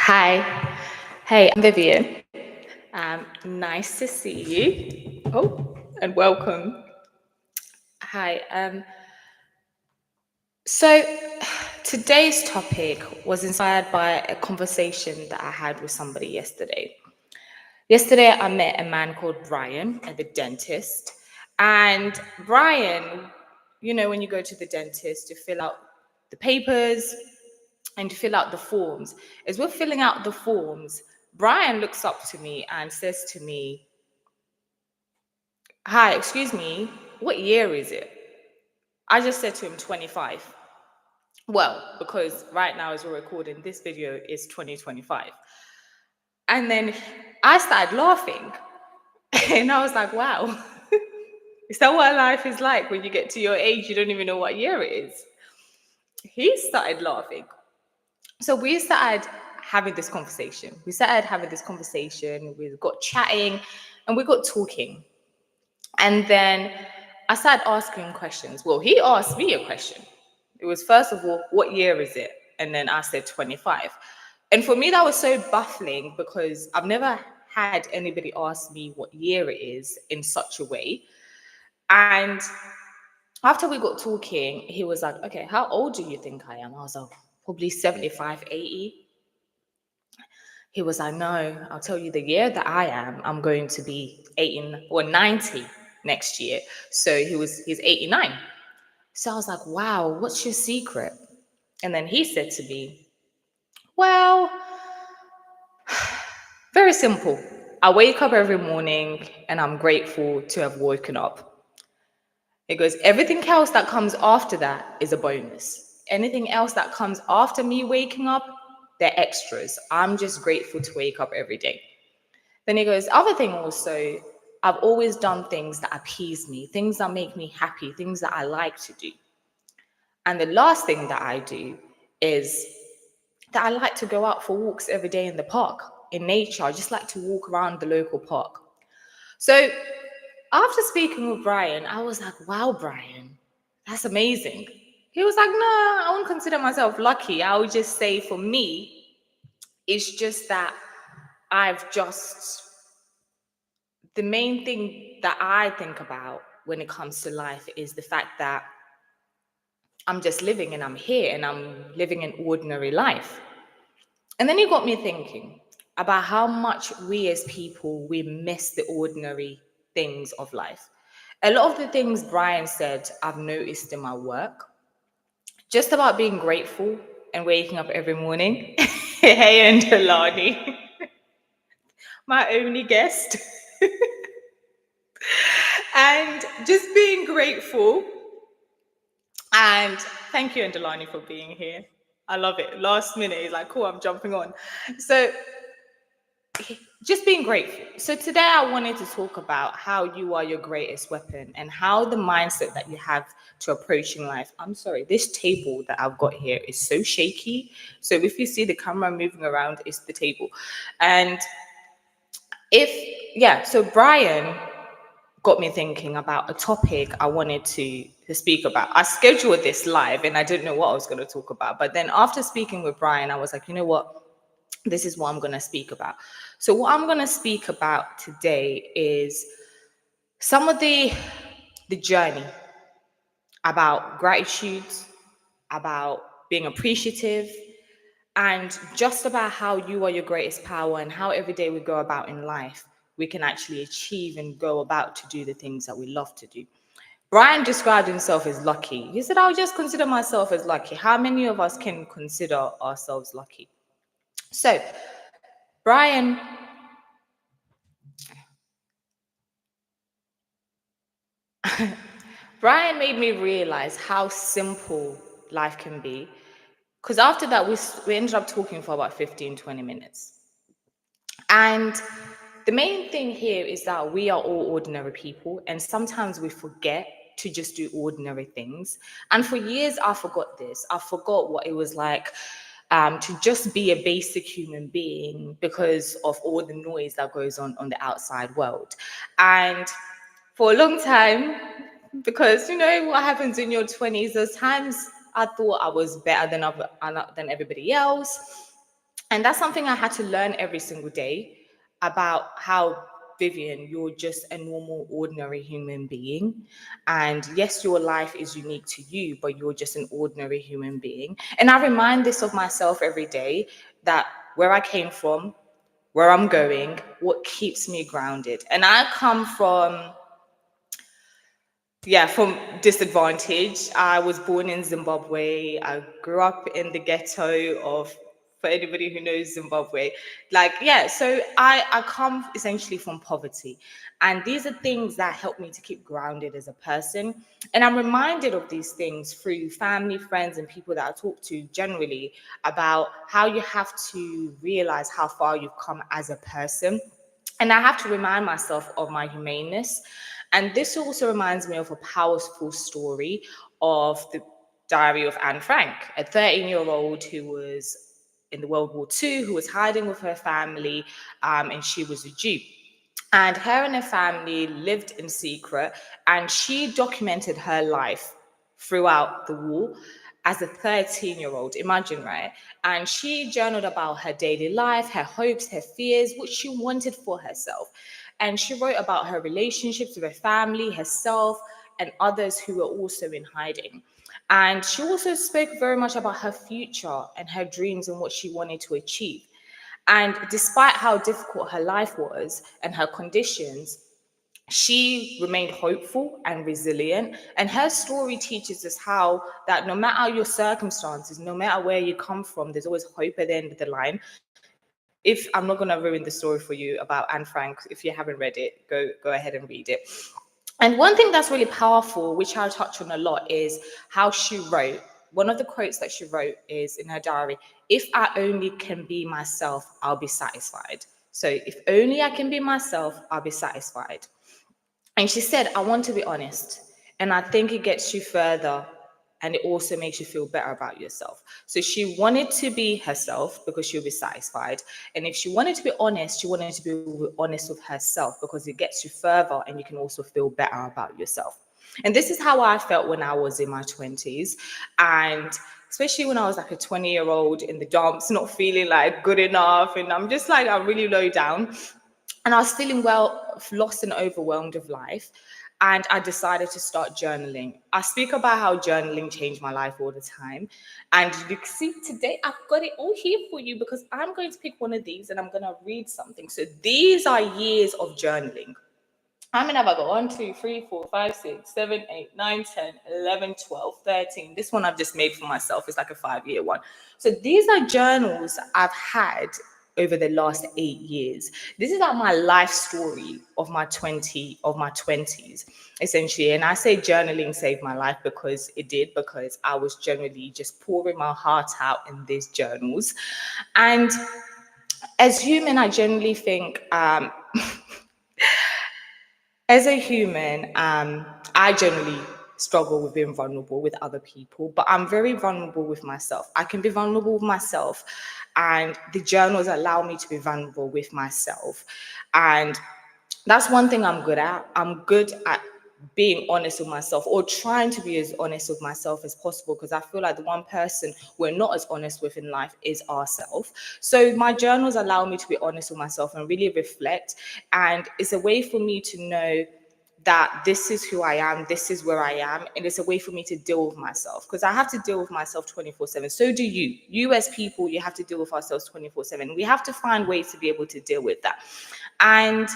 Hi. Hey, I'm Vivian. Nice to see you. Oh, and welcome. Hi. So today's topic was inspired by a conversation that I had with somebody yesterday. Yesterday, I met a man called Brian at the dentist. And Brian, when you go to the dentist to fill out the papers and to fill out the forms, as we're filling out the forms, Brian looks up to me and says to me, "Hi, excuse me, what year is it?" I just said to him, 25. Well, because right now, as we're recording, this video is 2025. And then I started laughing. And I was like, wow, is that what life is like when you get to your age? You don't even know what year it is. He started laughing. So we started having this conversation. We got chatting and we got talking. And then I started asking him questions. Well, he asked me a question. It was, first of all, what year is it? And then I said 25. And for me, that was so baffling because I've never had anybody ask me what year it is in such a way. And after we got talking, he was like, "Okay, how old do you think I am?" I was like, "Probably 75, 80." He was like, "No, I'll tell you the year that I am. I'm going to be 18 or 90 next year." So he's 89. So I was like, "Wow, what's your secret?" And then he said to me, "Well, very simple. I wake up every morning and I'm grateful to have woken up." It goes, "Everything else that comes after that is a bonus. Anything else that comes after me waking up, they're extras. I'm just grateful to wake up every day." Then he goes, "Other thing also, I've always done things that appease me, things that make me happy, things that I like to do. And the last thing that I do is that I like to go out for walks every day in the park, in nature. I just like to walk around the local park." So after speaking with Brian, I was like, "Wow, Brian, that's amazing." He was like, "No, I won't consider myself lucky. I would just say for me, it's just that I've just, the main thing that I think about when it comes to life is the fact that I'm just living and I'm here and I'm living an ordinary life." And then he got me thinking about how much we as people, we miss the ordinary things of life. A lot of the things Brian said, I've noticed in my work, just about being grateful and waking up every morning. Hey, and Delani, my only guest. And just being grateful. And thank you, Andelani, for being here. I love it. Last minute, he's like, "Cool, I'm jumping on." So just being grateful. So today I wanted to talk about how you are your greatest weapon and how the mindset that you have to approaching life. I'm sorry, this table that I've got here is so shaky. So if you see the camera moving around, it's the table. And so Brian got me thinking about a topic I wanted to speak about. I scheduled this live and I didn't know what I was going to talk about. But then after speaking with Brian, I was like, you know what? This is what I'm going to speak about. So what I'm going to speak about today is some of the journey about gratitude, about being appreciative, and just about how you are your greatest power and how every day we go about in life, we can actually achieve and go about to do the things that we love to do. Brian described himself as lucky. He said, "I'll just consider myself as lucky." How many of us can consider ourselves lucky? So, Brian, Brian made me realize how simple life can be. Because after that, we ended up talking for about 15, 20 minutes. And the main thing here is that we are all ordinary people, and sometimes we forget to just do ordinary things. And for years, I forgot this. I forgot what it was like to just be a basic human being because of all the noise that goes on the outside world. And for a long time, because you know what happens in your 20s, those times I thought I was better than everybody else. And that's something I had to learn every single day about how, Vivian, you're just a normal, ordinary human being. And yes, your life is unique to you, but you're just an ordinary human being. And I remind this of myself every day, that where I came from, where I'm going, what keeps me grounded. And I come from, yeah, from disadvantage. I was born in Zimbabwe. I grew up in the ghetto of, for anybody who knows Zimbabwe, like, yeah, so I come essentially from poverty. And these are things that help me to keep grounded as a person. And I'm reminded of these things through family, friends, and people that I talk to generally, about how you have to realize how far you've come as a person. And I have to remind myself of my humaneness. And this also reminds me of a powerful story of the Diary of Anne Frank, a 13-year-old who was in the World War II, who was hiding with her family, and she was a Jew. And her and her family lived in secret, and she documented her life throughout the war as a 13-year-old. Imagine, right? And she journaled about her daily life, her hopes, her fears, what she wanted for herself. And she wrote about her relationships with her family, herself, and others who were also in hiding. And she also spoke very much about her future and her dreams and what she wanted to achieve. And despite how difficult her life was and her conditions, she remained hopeful and resilient. And her story teaches us how that no matter your circumstances, no matter where you come from, there's always hope at the end of the line. If I'm not going to ruin the story for you about Anne Frank, if you haven't read it, go ahead and read it. And one thing that's really powerful, which I'll touch on a lot, is how she wrote. One of the quotes that she wrote is in her diary: "If I only can be myself, I'll be satisfied." So, if only I can be myself, I'll be satisfied. And she said, "I want to be honest. And I think it gets you further, and it also makes you feel better about yourself." So she wanted to be herself because she'll be satisfied. And if she wanted to be honest, she wanted to be honest with herself because it gets you further and you can also feel better about yourself. And this is how I felt when I was in my 20s. And especially when I was like a 20-year-old in the dumps, not feeling like good enough. And I'm just like, I'm really low down. And I was feeling lost and overwhelmed of life. And I decided to start journaling. I speak about how journaling changed my life all the time. And you can see today I've got it all here for you because I'm going to pick one of these and I'm going to read something. So these are years of journaling. How many have I got? 1, 2, 3, 4, 5, 6, 7, 8, 9, 10, 11, 12, 13. This one I've just made for myself. It's like a 5-year one. So these are journals I've had over the last 8 years. This is like my life story of my 20s, essentially. And I say journaling saved my life because it did, because I was generally just pouring my heart out in these journals. And as human, I generally think as a human, I generally struggle with being vulnerable with other people, but I'm very vulnerable with myself. I can be vulnerable with myself, and the journals allow me to be vulnerable with myself. And that's one thing I'm good at. I'm good at being honest with myself, or trying to be as honest with myself as possible, because I feel like the one person we're not as honest with in life is ourselves. So my journals allow me to be honest with myself and really reflect. And it's a way for me to know that this is who I am, this is where I am, and it's a way for me to deal with myself, because I have to deal with myself 24/7. So do you. You as people, you have to deal with ourselves 24/7. We have to find ways to be able to deal with that. And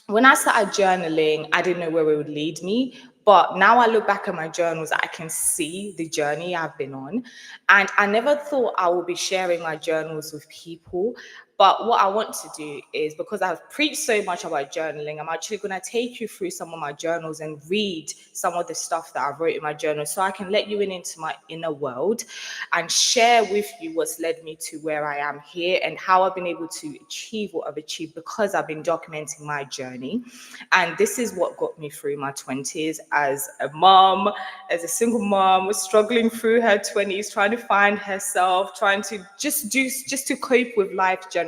when I started journaling, I didn't know where it would lead me. But now I look back at my journals, I can see the journey I've been on. And I never thought I would be sharing my journals with people. But what I want to do is, because I've preached so much about journaling, I'm actually going to take you through some of my journals and read some of the stuff that I've wrote in my journal, so I can let you in into my inner world and share with you what's led me to where I am here and how I've been able to achieve what I've achieved because I've been documenting my journey. And this is what got me through my 20s as a mom, as a single mom, was struggling through her 20s, trying to find herself, trying to just to cope with life generally.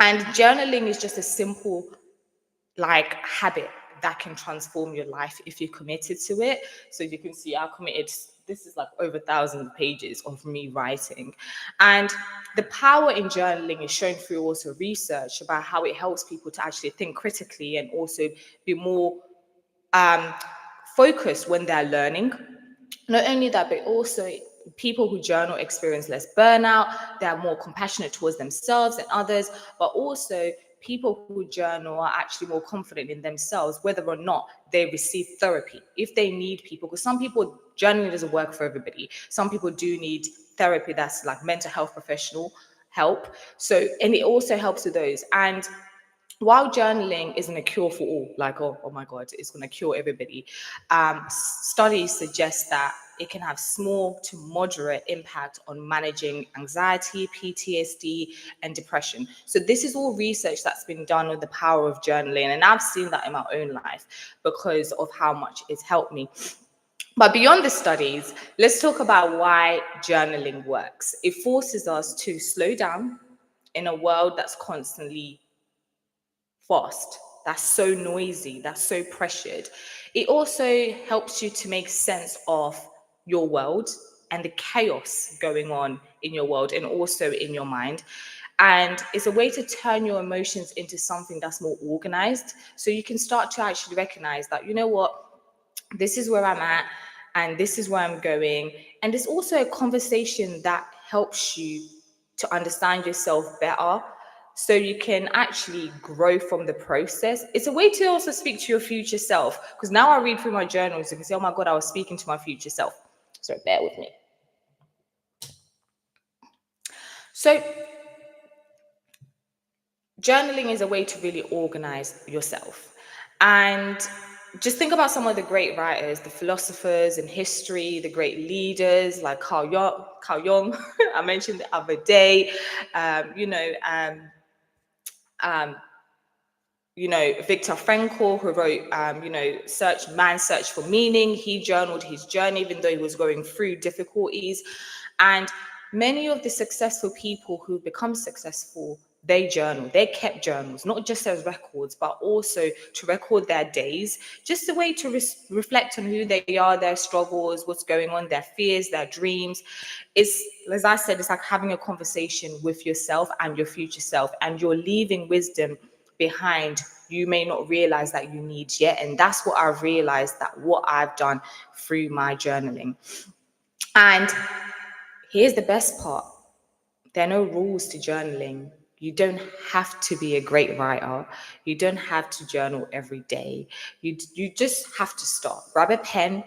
And journaling is just a simple habit that can transform your life if you're committed to it. So you can see I committed this is like over thousands of pages of me writing. And the power in journaling is shown through also research about how it helps people to actually think critically and also be more um, focused when they're learning. Not only that, but also people who journal experience less burnout, they're more compassionate towards themselves and others, but also people who journal are actually more confident in themselves, whether or not they receive therapy, if they need people, because some people, journaling doesn't work for everybody. Some people do need therapy that's like mental health professional help. So, and it also helps with those. And while journaling isn't a cure for all, like, oh my God, it's going to cure everybody, studies suggest that it can have small to moderate impact on managing anxiety, PTSD, and depression. So this is all research that's been done on the power of journaling, and I've seen that in my own life because of how much it's helped me. But beyond the studies, let's talk about why journaling works. It forces us to slow down in a world that's constantly fast, that's so noisy, that's so pressured. It also helps you to make sense of your world and the chaos going on in your world and also in your mind. And it's a way to turn your emotions into something that's more organized. So you can start to actually recognize that, you know what, this is where I'm at and this is where I'm going. And it's also a conversation that helps you to understand yourself better so you can actually grow from the process. It's a way to also speak to your future self, because now I read through my journals, you can say, oh my God, I was speaking to my future self. So bear with me. So journaling is a way to really organize yourself. And just think about some of the great writers, the philosophers in history, the great leaders like Carl Jung, I mentioned the other day, um, you know, um, um, Viktor Frankl, who wrote, Search for Meaning. He journaled his journey, even though he was going through difficulties. And many of the successful people who become successful, they journal. They kept journals, not just as records, but also to record their days, just a way to reflect on who they are, their struggles, what's going on, their fears, their dreams. It's, as I said, it's like having a conversation with yourself and your future self, and you're leaving wisdom behind you may not realize that you need yet. And that's what I've realized, that what I've done through my journaling. And here's the best part. There are no rules to journaling. You don't have to be a great writer. You don't have to journal every day. You just have to start. Grab a pen,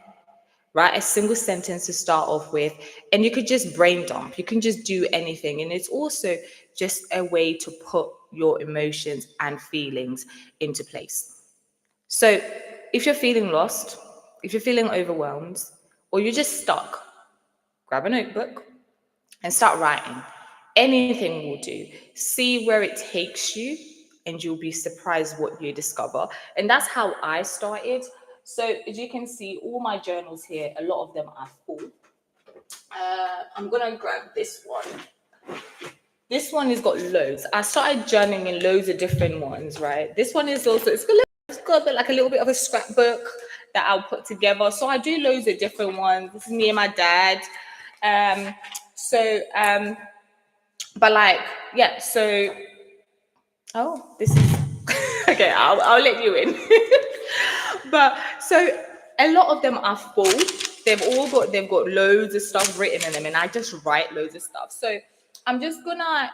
write a single sentence to start off with, and you could just brain dump. You can just do anything. And it's also just a way to put your emotions and feelings into place. So if you're feeling lost, if you're feeling overwhelmed, or you're just stuck, grab a notebook and start writing. Anything will do. See where it takes you, and you'll be surprised what you discover. And that's how I started. So as you can see, all my journals here, a lot of them are full. I'm gonna grab this one. This one has got loads. I started journaling in loads of different ones, right? This one is also, it's got a bit, like a little bit of a scrapbook that I'll put together. So I do loads of different ones. This is me and my dad. Um, so, but like, yeah, so, oh, this is, okay, I'll let you in. But so a lot of them are full. They've got loads of stuff written in them, and I just write loads of stuff. So I'm just gonna,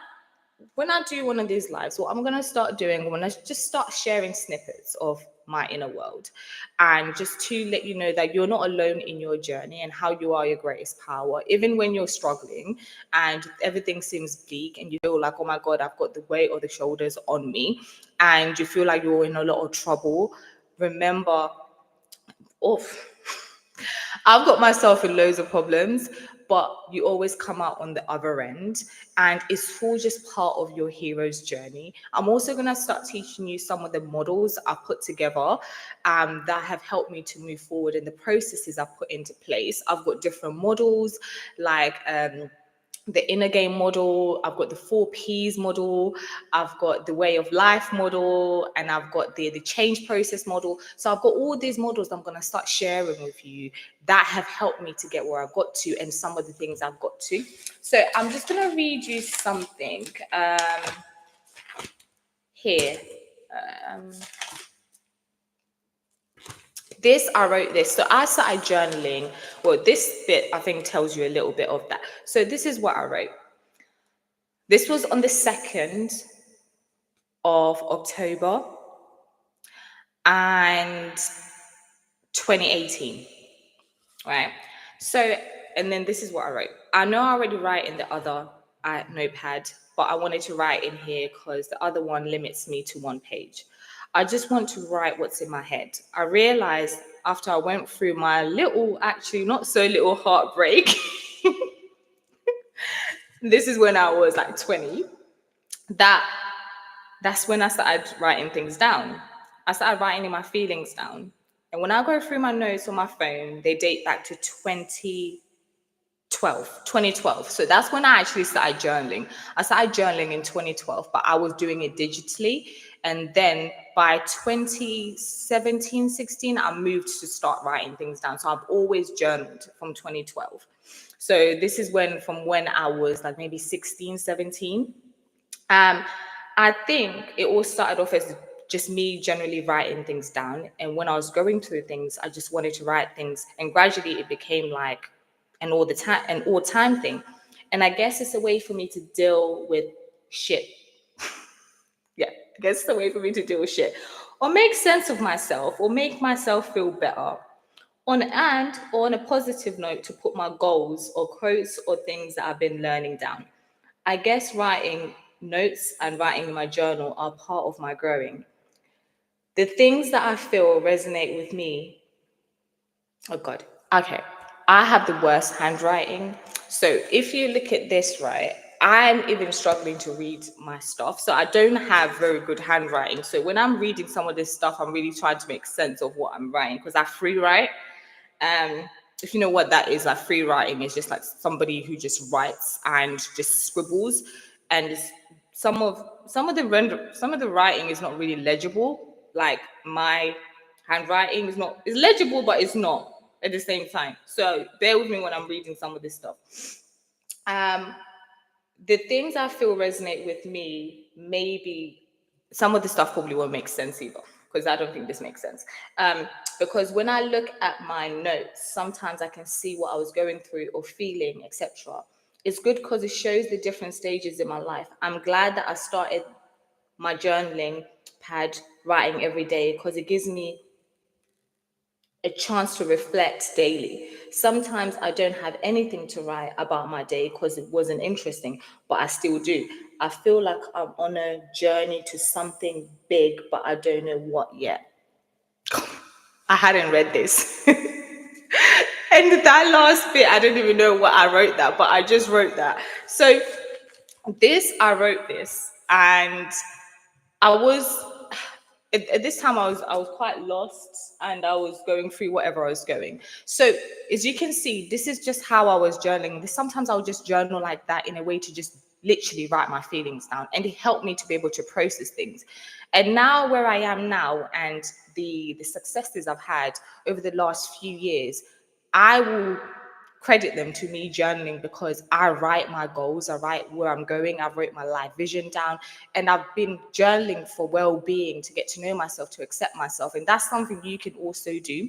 when I do one of these lives, what I'm gonna start doing, when I just start sharing snippets of my inner world, and just to let you know that you're not alone in your journey and how you are your greatest power, even when you're struggling and everything seems bleak and you feel like, oh my God, I've got the weight of the shoulders on me, and you feel like you're in a lot of trouble. Remember, oof, I've got myself in loads of problems, but you always come out on the other end, and it's all just part of your hero's journey. I'm also going to start teaching you some of the models I've put together that have helped me to move forward, and the processes I've put into place. I've got different models like the inner game model, I've got the 4 Ps model, I've got the way of life model, and I've got the change process model. So I've got all these models that I'm going to start sharing with you that have helped me to get where I've got to and some of the things I've got to. So I'm just going to read you something here. Um, this, I wrote this. So I started journaling. Well, this bit I think tells you a little bit of that. So this is what I wrote. This was on the 2nd of October and 2018, right? So, and then this is what I wrote. I know I already write in the other notepad, but I wanted to write in here because the other one limits me to 1 page. I just want to write what's in my head. I realized after I went through my little, actually not so little heartbreak, this is when I was like 20, that that's when I started writing things down. I started writing my feelings down. And when I go through my notes on my phone, they date back to 2012. So that's when I actually started journaling. I started journaling in 2012, but I was doing it digitally. And then by 2017, 16, I moved to start writing things down. So I've always journaled from 2012. So this is from when I was like maybe 16, 17. I think it all started off as just me generally writing things down. And when I was going through things, I just wanted to write things. And gradually it became like an all-time thing. And I guess it's a way for me to deal with shit. Yeah, I guess it's a way for me to deal with shit. Or make sense of myself, or make myself feel better. Or on a positive note, to put my goals or quotes or things that I've been learning down. I guess writing notes and writing in my journal are part of my growing. The things that I feel resonate with me. Oh God. Okay. I have the worst handwriting. So if you look at this, right, I'm even struggling to read my stuff. So I don't have very good handwriting. So when I'm reading some of this stuff, I'm really trying to make sense of what I'm writing because I free write. Um, if you know what that is, like free writing is just like somebody who just writes and just scribbles, and some of the writing is not really legible. Like my handwriting is legible, but it's not at the same time. So bear with me when I'm reading some of this stuff. Um, the things I feel resonate with me, maybe some of the stuff probably won't make sense either, because I don't think this makes sense. Because when I look at my notes, sometimes I can see what I was going through or feeling, etc. It's good because it shows the different stages in my life. I'm glad that I started my journaling pad writing every day because it gives me a chance to reflect daily. Sometimes I don't have anything to write about my day because it wasn't interesting, but I still do. I feel like I'm on a journey to something big, but I don't know what yet. I hadn't read this. And that last bit, I don't even know what I wrote that, but I just wrote that. So I wrote this, and I was at this time I was quite lost and I was going through whatever I was going. So as you can see, this is just how I was journaling. Sometimes I'll just journal like that in a way to just literally write my feelings down, and it helped me to be able to process things. And now where I am now and the successes I've had over the last few years, I will credit them to me journaling because I write my goals, I write where I'm going, I wrote my life vision down, and I've been journaling for well-being, to get to know myself, to accept myself. And that's something you can also do.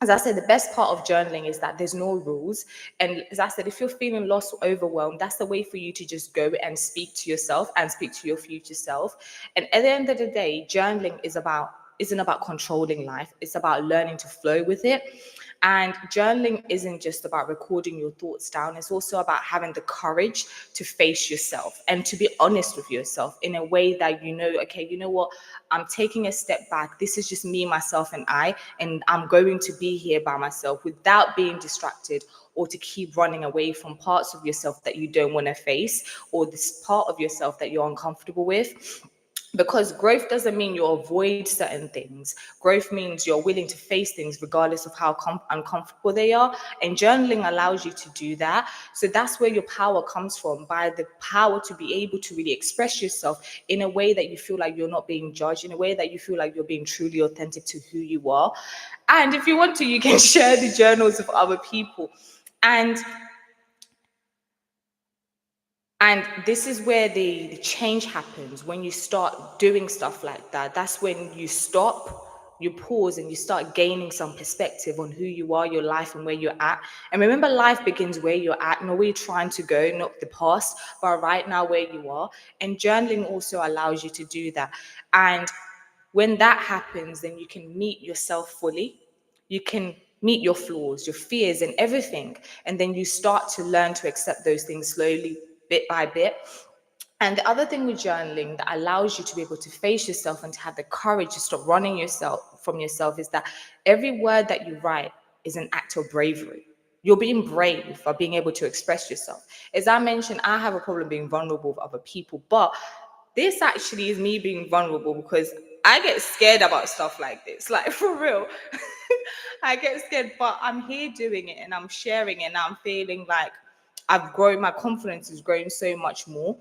As I said, the best part of journaling is that there's no rules. And as I said, if you're feeling lost or overwhelmed, that's the way for you to just go and speak to yourself and speak to your future self. And at the end of the day, journaling isn't about controlling life. It's about learning to flow with it. And journaling isn't just about recording your thoughts down. It's also about having the courage to face yourself and to be honest with yourself in a way that okay, you know what? I'm taking a step back. This is just me, myself, and I'm going to be here by myself without being distracted or to keep running away from parts of yourself that you don't want to face or this part of yourself that you're uncomfortable with. Because growth doesn't mean you avoid certain things. Growth means you're willing to face things regardless of how uncomfortable they are. And journaling allows you to do that. So that's where your power comes from, by the power to be able to really express yourself in a way that you feel like you're not being judged, in a way that you feel like you're being truly authentic to who you are. And if you want to, you can share the journals of other people. And And this is where the change happens, when you start doing stuff like that. That's when you stop, you pause, and you start gaining some perspective on who you are, your life, and where you're at. And remember, life begins where you're at, not where you're trying to go, not the past, but right now where you are. And journaling also allows you to do that. And when that happens, then you can meet yourself fully. You can meet your flaws, your fears, and everything. And then you start to learn to accept those things slowly, bit by bit. And the other thing with journaling that allows you to be able to face yourself and to have the courage to stop running yourself from yourself is that every word that you write is an act of bravery. You're being brave for being able to express yourself. As I mentioned, I have a problem being vulnerable with other people, but this actually is me being vulnerable because I get scared about stuff like this, like for real. I get scared, but I'm here doing it and I'm sharing it and I'm feeling like I've grown, my confidence is growing so much more.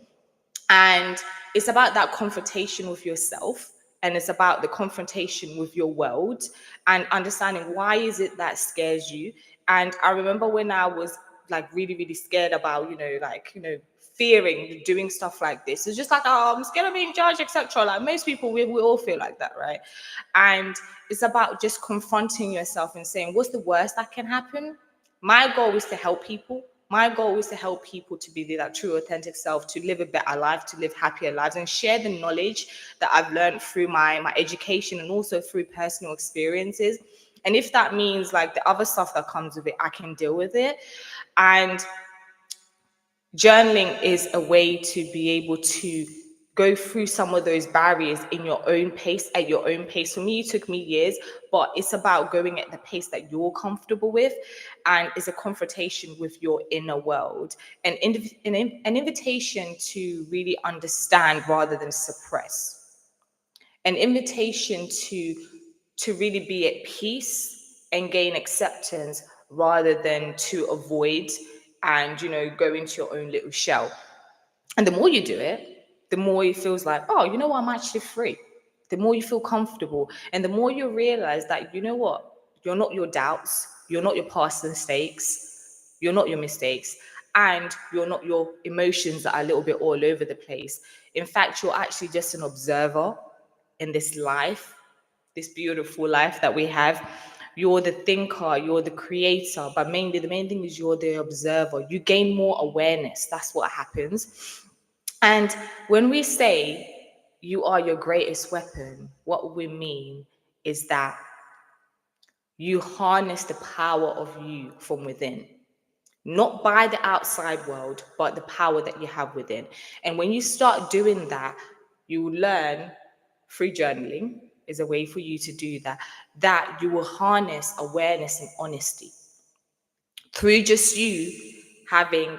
And it's about that confrontation with yourself, and it's about the confrontation with your world, and understanding why is it that scares you. And I remember when I was like really, really scared about, fearing doing stuff like this. It's just like, oh, I'm scared of being judged, etc. Like most people, we all feel like that, right? And it's about just confronting yourself and saying, what's the worst that can happen? My goal is to help people. My goal is to help people to be that true, authentic self, to live a better life, to live happier lives, and share the knowledge that I've learned through my education and also through personal experiences. And if that means like the other stuff that comes with it, I can deal with it. And journaling is a way to be able to go through some of those barriers in your own pace, at your own pace. For me, it took me years, but it's about going at the pace that you're comfortable with, and it's a confrontation with your inner world, and an invitation to really understand rather than suppress, an invitation to really be at peace and gain acceptance rather than to avoid and go into your own little shell. And the more you do it, the more it feels like, oh, you know what, I'm actually free. The more you feel comfortable, and the more you realize that, you know what, you're not your doubts, you're not your past mistakes, you're not your mistakes, and you're not your emotions that are a little bit all over the place. In fact, you're actually just an observer in this life, this beautiful life that we have. You're the thinker, you're the creator, but mainly the main thing is you're the observer. You gain more awareness. That's what happens. And when we say you are your greatest weapon, what we mean is that you harness the power of you from within, not by the outside world, but the power that you have within. And when you start doing that, you will learn through journaling is a way for you to do that, that you will harness awareness and honesty through just you having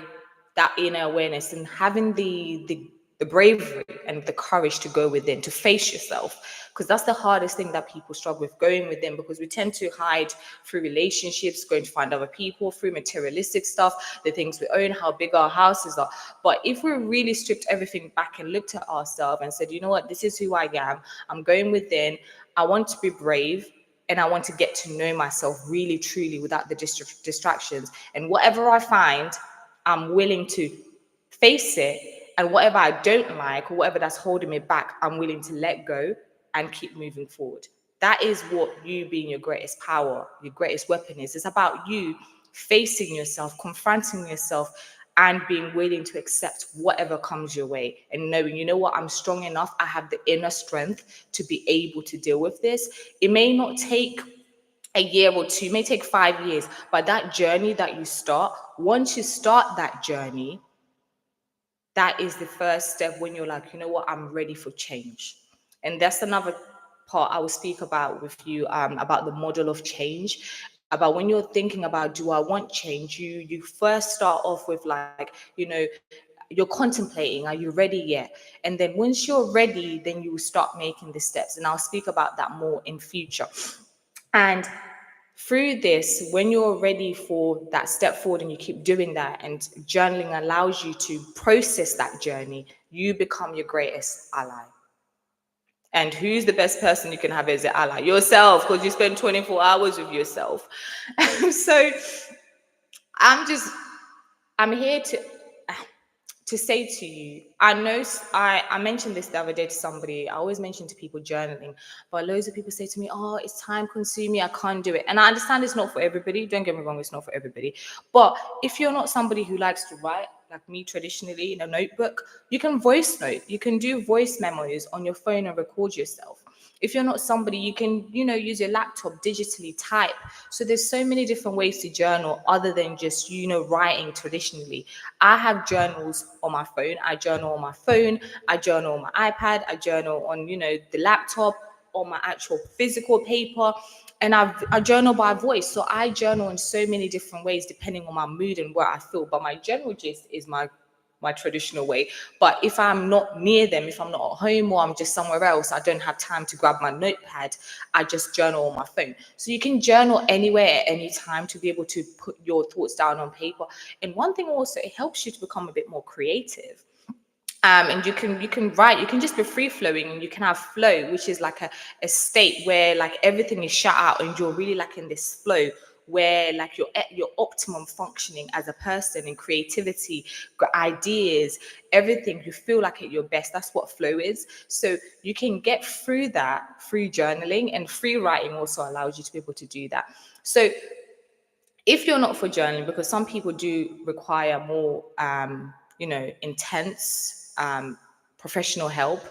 that inner awareness and having the bravery and the courage to go within, to face yourself, because that's the hardest thing that people struggle with, going within, because we tend to hide through relationships, going to find other people, through materialistic stuff, the things we own, how big our houses are. But if we really stripped everything back and looked at ourselves and said, you know what, this is who I am, I'm going within, I want to be brave, and I want to get to know myself really, truly, without the distractions. And whatever I find, I'm willing to face it. And whatever I don't like, or whatever that's holding me back, I'm willing to let go and keep moving forward. That is what you being your greatest power, your greatest weapon is. It's about you facing yourself, confronting yourself, and being willing to accept whatever comes your way, and knowing, you know what, I'm strong enough, I have the inner strength to be able to deal with this. It may not take a year or two, it may take 5 years, but that journey that you start, once you start that journey, that is the first step when you're like, you know what, I'm ready for change. And that's another part I will speak about with you, about the model of change, about when you're thinking about, do I want change, you first start off with like, you're contemplating, are you ready yet? And then once you're ready, then you will start making the steps. And I'll speak about that more in future. And through this, when you're ready for that step forward and you keep doing that, and journaling allows you to process that journey, you become your greatest ally. And who's the best person you can have as an ally? Yourself, because you spend 24 hours with yourself. So I'm just, I'm here to say to you, I know I mentioned this the other day to somebody. I always mention to people journaling, but loads of people say to me, oh, it's time consuming, I can't do it. And I understand it's not for everybody. Don't get me wrong, it's not for everybody. But if you're not somebody who likes to write, like me traditionally in a notebook, you can voice note. You can do voice memos on your phone and record yourself. If you're not somebody, you can, use your laptop, digitally type. So there's so many different ways to journal other than just, writing traditionally. I have journals on my phone. I journal on my phone. I journal on my iPad. I journal on, the laptop, on my actual physical paper. And I journal by voice. So I journal in so many different ways depending on my mood and where I feel. But my general gist is my traditional way. But if I'm not near them, if I'm not at home or I'm just somewhere else, I don't have time to grab my notepad, I just journal on my phone. So you can journal anywhere at any time to be able to put your thoughts down on paper. And one thing also, it helps you to become a bit more creative. And you can write, you can just be free flowing, and you can have flow, which is like a state where like everything is shut out and you're really like in this flow where like you're at your optimum functioning as a person in creativity, ideas, everything. You feel like at your best. That's what flow is. So you can get through that through journaling, and free writing also allows you to be able to do that. So if you're not for journaling, because some people do require more, intense professional help,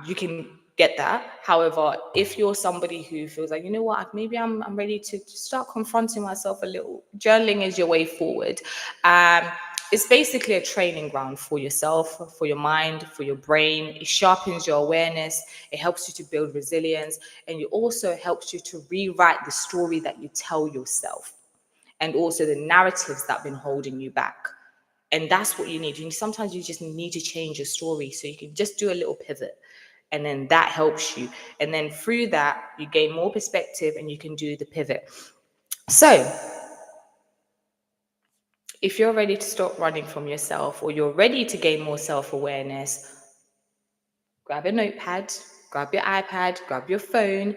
you can get that. However, if you're somebody who feels like, what, maybe I'm ready to start confronting myself a little, journaling is your way forward. It's basically a training ground for yourself, for your mind, for your brain. It sharpens your awareness. It helps you to build resilience. And it also helps you to rewrite the story that you tell yourself, and also the narratives that have been holding you back. And that's what you need. Sometimes you just need to change your story. So you can just do a little pivot, and then that helps you. And then through that, you gain more perspective and you can do the pivot. So if you're ready to stop running from yourself, or you're ready to gain more self-awareness, grab a notepad, grab your iPad, grab your phone,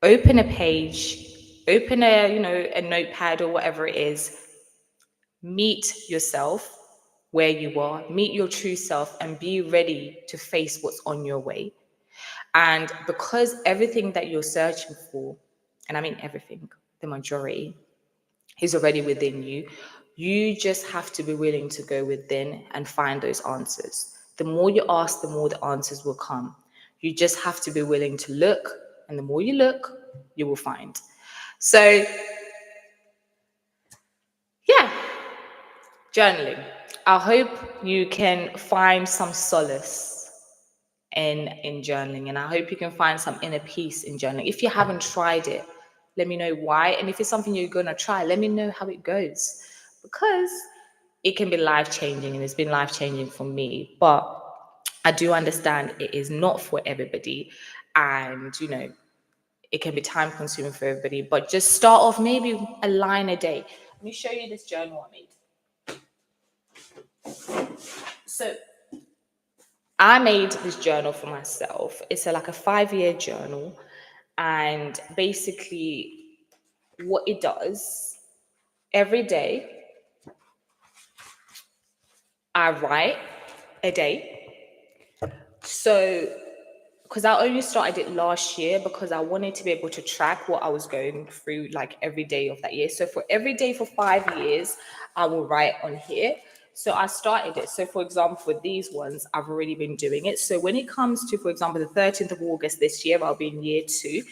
open a page, open a notepad or whatever it is. Meet yourself where you are, meet your true self, and be ready to face what's on your way. And because everything that you're searching for, and I mean everything, the majority, is already within you, you just have to be willing to go within and find those answers. The more you ask, the more the answers will come. You just have to be willing to look, and the more you look, you will find. So, yeah, journaling. I hope you can find some solace in journaling, and I hope you can find some inner peace in journaling. If you haven't tried it, let me know why. And if it's something you're going to try, let me know how it goes, because it can be life-changing, and it's been life-changing for me. But I do understand it is not for everybody, and it can be time-consuming for everybody. But just start off maybe a line a day. Let me show you this journal I made. So I made this journal for myself. It's like a 5-year journal. And basically, what it does, every day, I write a day. So, because I only started it last year because I wanted to be able to track what I was going through like every day of that year. So for every day for 5 years, I will write on here. So I started it. So for example, for these ones, I've already been doing it. So when it comes to, for example, the 13th of August this year, I'll be in year 2.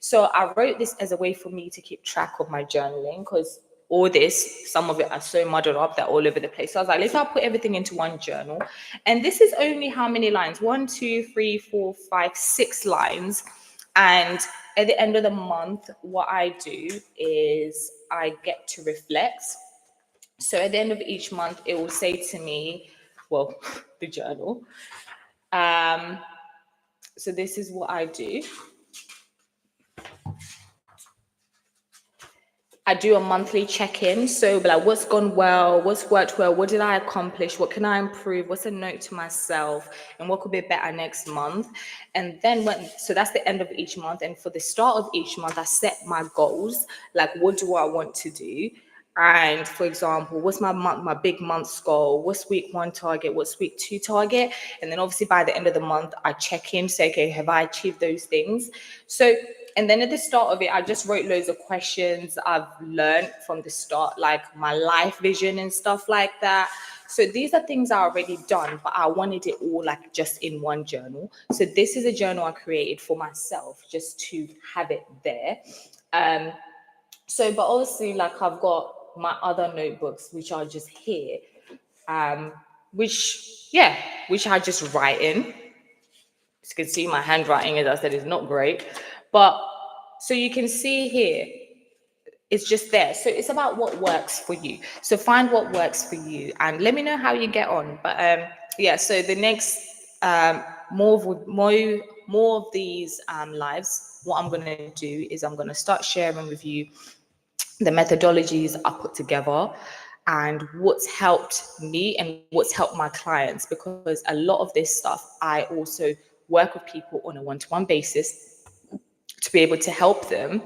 So I wrote this as a way for me to keep track of my journaling, because all this, some of it are so muddled up, they're all over the place. So I was like, let's not put everything into one journal. And this is only how many lines? 1, 2, 3, 4, 5, 6 lines. And at the end of the month, what I do is I get to reflect. So at the end of each month, it will say to me, well, the journal. Um, so this is what I do. I do a monthly check-in. So like what's gone well, what's worked well, what did I accomplish, what can I improve, what's a note to myself, and what could be better next month. And then so that's the end of each month. And for the start of each month, I set my goals. Like what do I want to do? And for example, what's my big month's goal? What's week one target? What's week two target? And then obviously by the end of the month, I check in, say, okay, have I achieved those things? So, and then at the start of it, I just wrote loads of questions I've learned from the start, like my life vision and stuff like that. So these are things I already done, but I wanted it all like just in one journal. So this is a journal I created for myself just to have it there. Um, so, but obviously, like I've got my other notebooks, which are just here, um, yeah, which I just write in. As you can see, my handwriting, as I said, is not great. But so you can see here, it's just there. So it's about what works for you. So find what works for you and let me know how you get on. But yeah, so the next more of these lives, what I'm gonna do is I'm gonna start sharing with you the methodologies I put together and what's helped me and what's helped my clients, because a lot of this stuff I also work with people on a one-to-one basis to be able to help them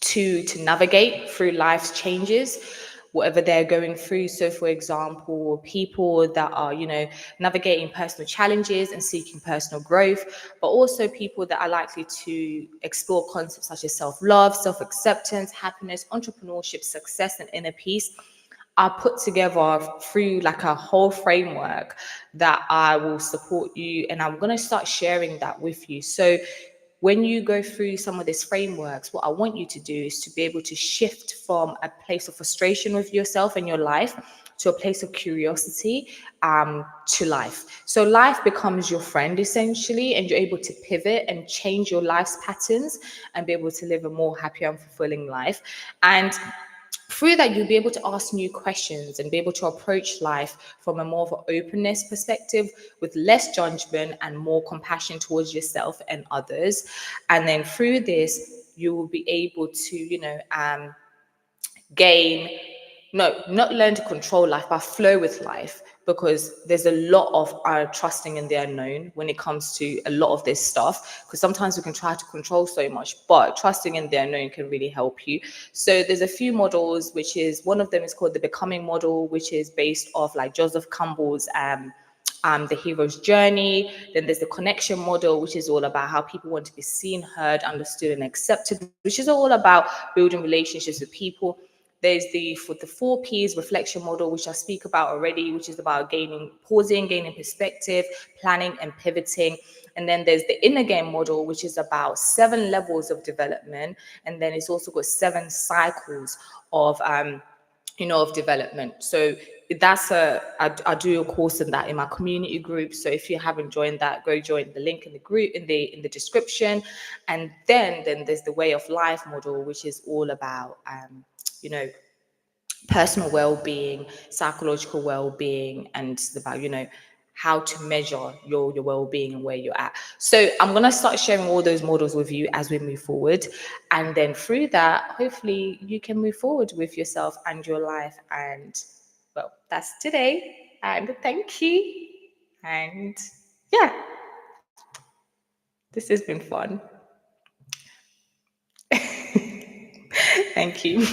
to navigate through life's changes, whatever they're going through. So for example, people that are navigating personal challenges and seeking personal growth, but also people that are likely to explore concepts such as self-love, self-acceptance, happiness, entrepreneurship, success, and inner peace. I put together through like a whole framework that I will support you, and I'm going to start sharing that with you. So when you go through some of these frameworks, what I want you to do is to be able to shift from a place of frustration with yourself and your life to a place of curiosity, to life. So life becomes your friend essentially, and you're able to pivot and change your life's patterns and be able to live a more happier and fulfilling life. And through that, you'll be able to ask new questions and be able to approach life from a more of an openness perspective, with less judgment and more compassion towards yourself and others. And then through this, you will be able to gain, no, not learn to control life, but flow with life, because there's a lot of trusting in the unknown when it comes to a lot of this stuff, because sometimes we can try to control so much, but trusting in the unknown can really help you. So there's a few models, which is one of them is called the becoming model, which is based off like Joseph Campbell's the hero's journey. Then there's the connection model, which is all about how people want to be seen, heard, understood, and accepted, which is all about building relationships with people. There's the 4 P's reflection model, which I speak about already, which is about pausing, gaining perspective, planning, and pivoting. And then there's the inner game model, which is about 7 levels of development. And then it's also got 7 cycles of of development. So I do a course in that in my community group. So if you haven't joined that, go join the link in the group in the description. And then there's the way of life model, which is all about you know personal well-being, psychological well-being, and it's about how to measure your well-being and where you're at. So I'm going to start sharing all those models with you as we move forward, and then through that hopefully you can move forward with yourself and your life. And well, that's today, and thank you. And yeah, this has been fun. Thank you.